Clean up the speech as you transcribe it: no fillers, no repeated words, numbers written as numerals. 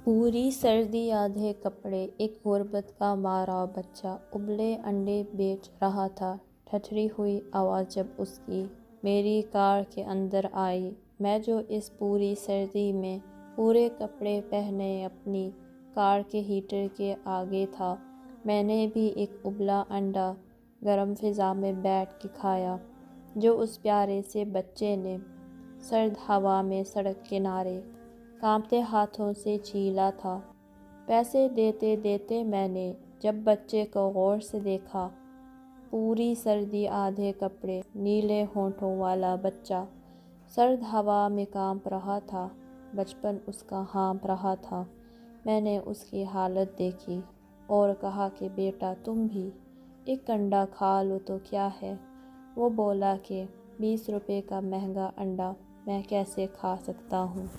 पूरी सर्दी आधे कपड़े। एक गुर्बत का मारा बच्चा उबले अंडे बेच रहा था। ठठरी हुई आवाज़ जब उसकी मेरी कार के अंदर आई। मैं जो इस पूरी सर्दी में पूरे कपड़े पहने अपनी कार के हीटर के आगे था, मैंने भी एक उबला अंडा गर्म फिज़ा में बैठ के खाया, जो उस प्यारे से बच्चे ने सर्द हवा में सड़क किनारे कांपते हाथों से छीला था। पैसे देते देते मैंने जब बच्चे को गौर से देखा, पूरी सर्दी आधे कपड़े नीले होंठों वाला बच्चा सर्द हवा में कांप रहा था। बचपन उसका हाँफ रहा था। मैंने उसकी हालत देखी और कहा कि बेटा तुम भी एक अंडा खा लो तो क्या है। वो बोला कि 20 रुपए का महंगा अंडा मैं कैसे खा सकता हूँ।